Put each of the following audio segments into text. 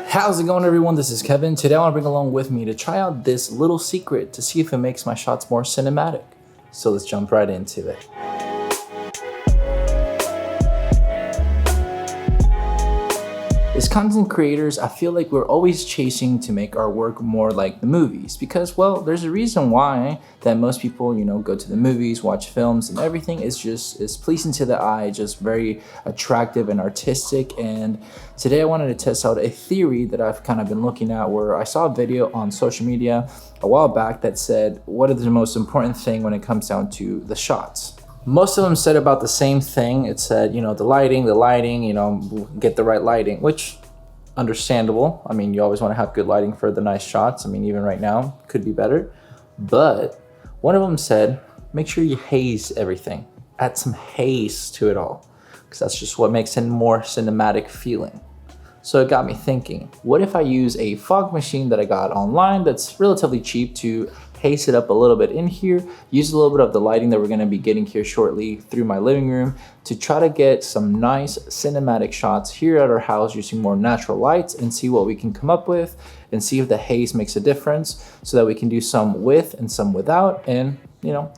How's it going, everyone? This is Kevin. Today I want to bring along with me to try out this little secret to see if it makes my shots more cinematic. So let's jump right into it. As content creators, I feel like we're always chasing to make our work more like the movies because, well, there's a reason why that most people, go to the movies, watch films, and everything is pleasing to the eye, just very attractive and artistic. And today I wanted to test out a theory that I've kind of been looking at, where I saw a video on social media a while back that said, what is the most important thing when it comes down to the shots? Most of them said about the same thing. It said, the lighting, get the right lighting, which understandable. I mean, you always want to have good lighting for the nice shots. I mean, even right now could be better. But one of them said, make sure you haze everything. Add some haze to it all, because that's just what makes it more cinematic feeling. So it got me thinking, what if I use a fog machine that I got online that's relatively cheap to haze it up a little bit in here, use a little bit of the lighting that we're going to be getting here shortly through my living room to try to get some nice cinematic shots here at our house using more natural lights, and see what we can come up with and see if the haze makes a difference, so that we can do some with and some without and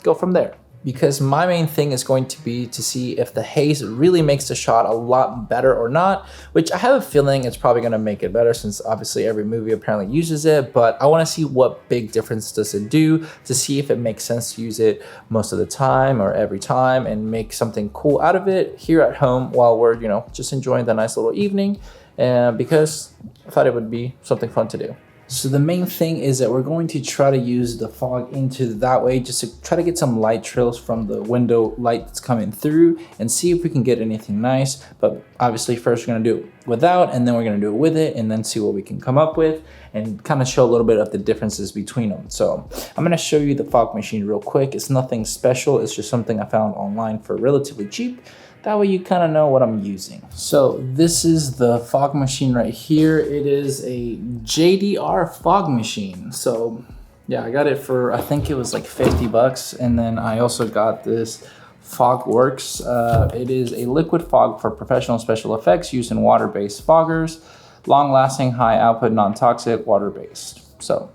go from there. Because my main thing is going to be to see if the haze really makes the shot a lot better or not, which I have a feeling it's probably going to make it better, since obviously every movie apparently uses it. But I want to see what big difference does it do, to see if it makes sense to use it most of the time or every time and make something cool out of it here at home while we're just enjoying the nice little evening, because I thought it would be something fun to do. So the main thing is that we're going to try to use the fog into that way, just to try to get some light trails from the window light that's coming through and see if we can get anything nice. But obviously first we're gonna do it without, and then we're gonna do it with it, and then see what we can come up with and kind of show a little bit of the differences between them. So I'm gonna show you the fog machine real quick. It's nothing special, it's just something I found online for relatively cheap. That way you kind of know what I'm using. So this is the fog machine right here. It is a JDR fog machine. So yeah, I got it for, I think it was like 50 bucks. And then I also got this Fogworks. It is a liquid fog for professional special effects used in water-based foggers. Long-lasting, high output, non-toxic, water-based. So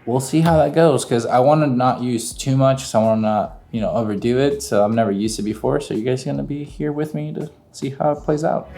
we'll see how that goes, because I want to not use too much, so I want to not overdo it. So I've never used it before, so you guys are going to be here with me to see how it plays out.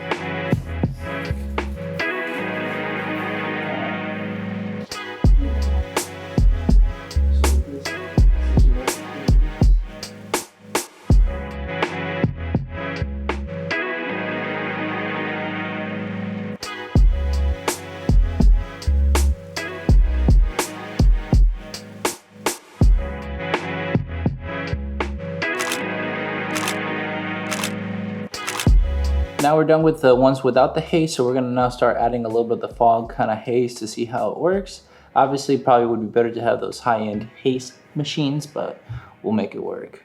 Now we're done with the ones without the haze, so we're gonna now start adding a little bit of the fog kind of haze to see how it works. Obviously, probably would be better to have those high-end haze machines, but we'll make it work.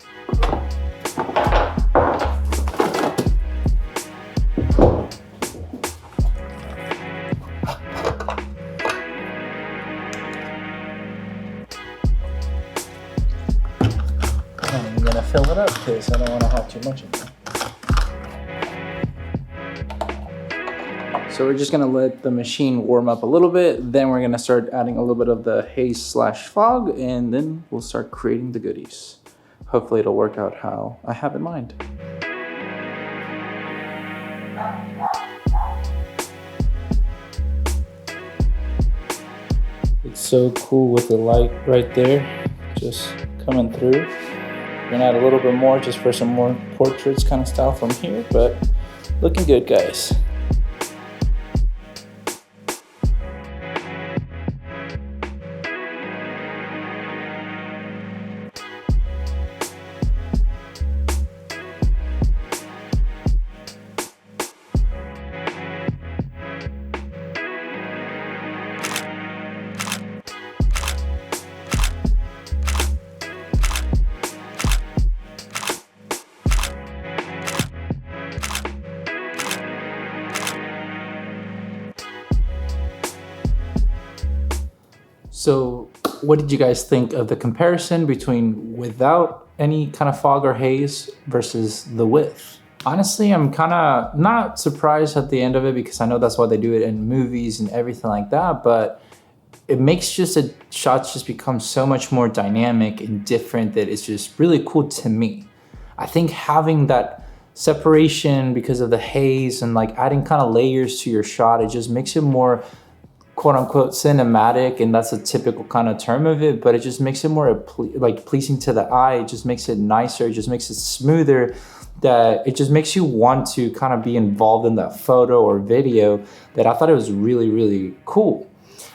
I'm gonna fill it up because I don't want to have too much of it. So we're just gonna let the machine warm up a little bit, then we're gonna start adding a little bit of the haze/fog, and then we'll start creating the goodies. Hopefully it'll work out how I have in mind. It's so cool with the light right there, just coming through. We're gonna add a little bit more just for some more portraits kind of style from here, but looking good, guys. So what did you guys think of the comparison between without any kind of fog or haze versus the with? Honestly, I'm kind of not surprised at the end of it because I know that's why they do it in movies and everything like that, but it makes just a shots just become so much more dynamic and different that it's just really cool to me. I think having that separation because of the haze and like adding kind of layers to your shot, it just makes it more quote unquote cinematic, and that's a typical kind of term of it, but it just makes it more like pleasing to the eye. It just makes it nicer, it just makes it smoother, that it just makes you want to kind of be involved in that photo or video. That I thought it was really, really cool.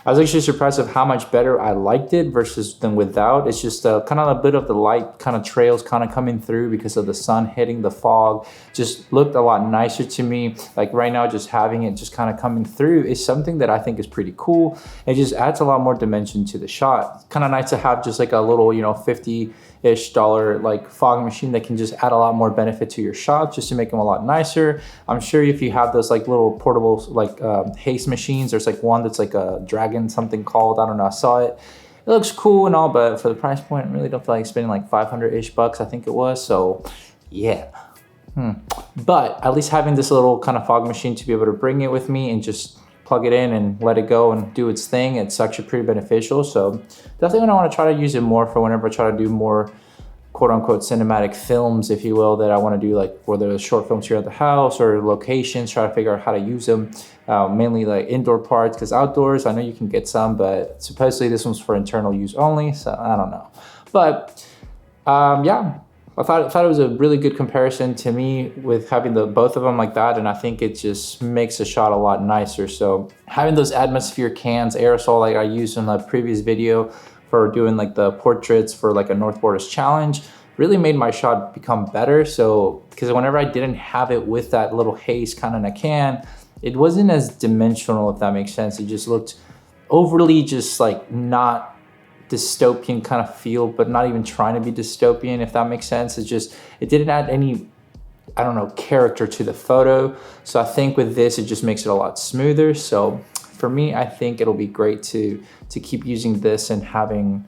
I was actually surprised of how much better I liked it versus than without. It's just kind of a bit of the light kind of trails kind of coming through because of the sun hitting the fog. Just looked a lot nicer to me. Like right now, just having it just kind of coming through is something that I think is pretty cool. It just adds a lot more dimension to the shot. Kind of nice to have just like a little, you know, $50-ish like fog machine that can just add a lot more benefit to your shot just to make them a lot nicer. I'm sure if you have those like little portable like haze machines, there's like one that's like a dragon something called, I don't know, I saw it. It looks cool and all, but for the price point, I really don't feel like spending like 500-ish bucks, I think it was. So yeah. But at least having this little kind of fog machine to be able to bring it with me and just plug it in and let it go and do its thing, it's actually pretty beneficial. So definitely I want to try to use it more for whenever I try to do more quote unquote cinematic films, if you will, that I want to do, like whether it's short films here at the house or locations, try to figure out how to use them, mainly like indoor parts, because outdoors I know you can get some, but supposedly this one's for internal use only, so I don't know. But yeah, I thought it was a really good comparison to me with having the both of them like that, and I think it just makes the shot a lot nicer. So having those atmosphere cans, aerosol, like I used in the previous video for doing like the portraits for like a North Borders challenge, really made my shot become better. So because whenever I didn't have it with that little haze kind of in a can, it wasn't as dimensional, if that makes sense. It just looked overly just like not dystopian kind of feel, but not even trying to be dystopian, if that makes sense. It didn't add any, I don't know, character to the photo. So I think with this, it just makes it a lot smoother. So for me, I think it'll be great to keep using this and having,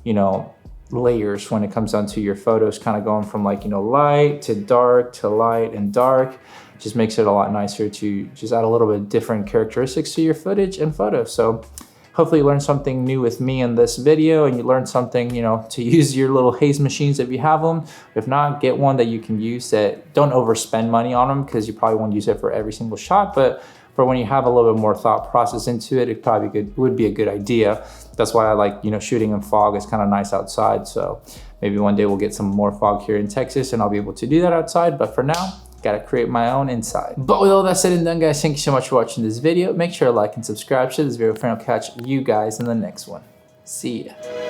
you know, layers when it comes down to your photos, kind of going from like, you know, light to dark to light and dark. Just makes it a lot nicer to just add a little bit different characteristics to your footage and photos. So hopefully you learned something new with me in this video, and you learned something, you know, to use your little haze machines if you have them. If not, get one that you can use, that don't overspend money on them, because you probably won't use it for every single shot, but for when you have a little bit more thought process into it, it probably would be a good idea. That's why I like, you know, shooting in fog. It's kind of nice outside. So maybe one day we'll get some more fog here in Texas and I'll be able to do that outside. But for now, gotta create my own inside. But with all that said and done, guys, thank you so much for watching this video. Make sure to like and subscribe to this video, and I'll catch you guys in the next one. See ya.